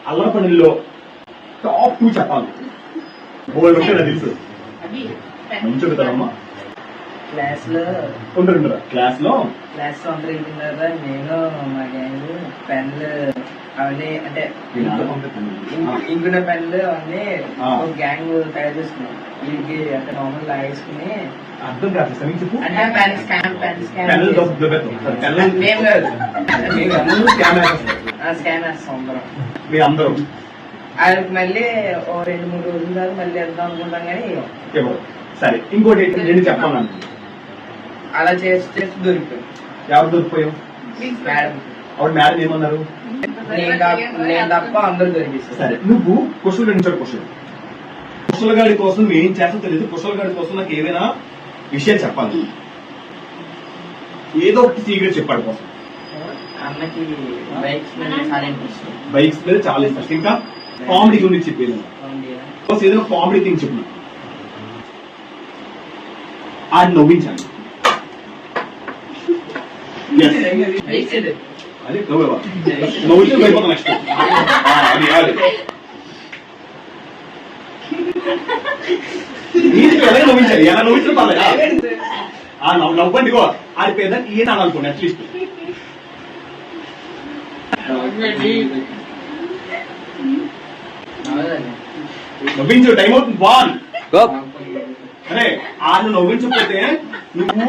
అల్లం పనుల్లో టాప్ 2 చెప్పాలి. బోల్డ్ ఉంటే నాకు తెలుసు. మంచి ఉంటారమ్మా క్లాస్ లో ఉంటారు. క్లాస్ లో అందరూ వెళ్ళిన తర్వాత నేను మా గ్యాంగ్ పెన్లు అవన్నీ అంటే ఇంకున్న పెన్లు అవన్నీ ఒక గ్యాంగ్ తయారు చేసుకున్నాం. వీళ్ళకి అంటే మామూలు లాగేసుకుని అర్థం కాదు సార్ చెప్పు. అంటే పెన్ స్కాన్ స్కాన్ వేస్తాం అందరూ వాళ్ళకి మళ్ళీ ఓ 2-3 రోజుల తర్వాత మళ్ళీ వెళ్దాం అనుకుంటాం కానీ సరే. ఇంకోటి నేను చెప్పాను, అలా చేసి దొరికిపోయాం. ఎవరు దొరికిపోయావు? మేడం. ఆవిడ మేడం ఏమన్నారు? నేను తప్ప అందరూ దొరికిస్తారు. సరే, నువ్వు కుషులు నించాడు. కుషులగాడి కోసం నువ్వు ఏం చేస్తావు తెలియదు. కుషులగాడి కోసం నాకు ఏదైనా విషయం చెప్పాలి. ఏదో ఒకటి సీక్రెట్ చెప్పాడు కోసం. అన్నకి బైక్స్ మీద చాలా ఇంట్రెస్ట్. బైక్స్ మీద చాలా ఇంట్రెస్ట్. ఇంకా కామెడీ గురించి చెప్పేది ఏదైనా కామెడీ థింగ్ చెప్పిన అది నవ్వించాను. అదే నవ్వుతే భయపడతా నెక్స్ట్. ఎలాగ నవ్వించాలి, ఎలా నవ్వించడం పర్లేదు. నవ్వండి అది పేద ఏం అనుకోండి అట్లీస్ట్. నవ్వించు, టైం అవుతుంది. అరే ఆయన నవ్వించకపోతే నువ్వు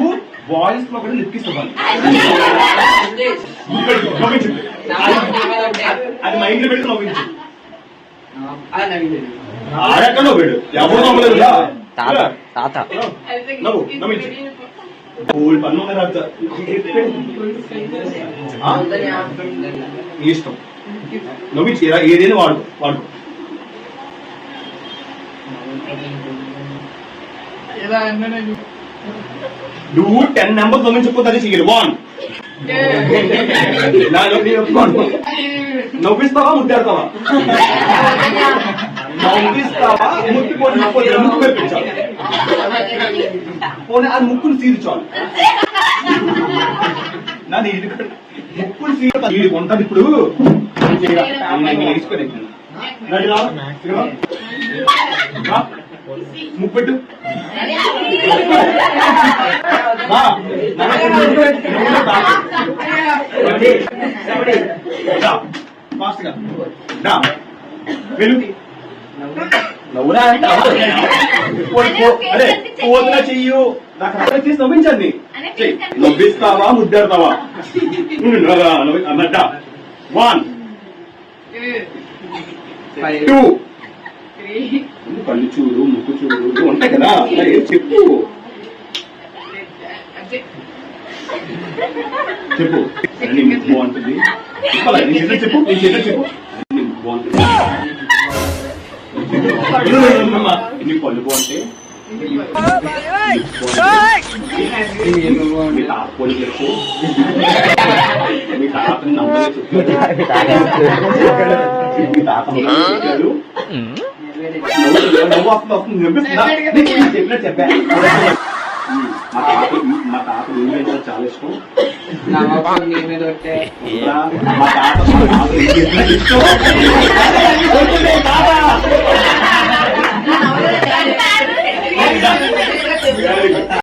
వాయిస్ లో కూడా లిప్కిస్తావు. నవ్వించు, అది మైండ్ లో పెట్టి నవ్వించు. ఆడక్క నవ్వాడు, ఎవరు నవ్వలేదు. నవ్వు నవ్వించు. పన్ను నీ ఇష్టం. నవ్వించు, ఏదైనా వాడుకో. నువ్వు 10 నెంబర్స్ నవ్వించకపోతే అది చెయ్యాలి. 1 నవ్విస్తావా ముద్దాడతావా? నవ్విస్తావా ముక్కు పెంచాలి. పోనీ అది ముక్కును సీల్చాలి. నాది ముక్కును సీల్ కొంటాను. ఇప్పుడు ముప్పెట్టు నవ్వురా అంటే అదే పోతున్నా చెయ్యు. నాకు అక్కడ చేసి నవ్వించండి. నవ్విస్తావా ముద్దాడతావా అన్నట్ట. 1 2 కళ్ళు చూడు, ముక్కు చూడు ఉంటాయి కదా, ఏం చెప్పు నీ ముక్కు బాగుంటుంది. చెప్పు నీ చేత చెప్పు. నీ ముక్కు బాగుంటుంది, నీ పళ్ళు బాగుంటాయి, మీ తాత పోలి చెప్పు. మీ తాతని నమ్మలేదు, మీ తాత చెప్పాడు. నవ్వు వస్తుంది చెప్పినట్టు చెప్పా. మా తాత ఏమైనా చాలా ఇష్టం. మా తాత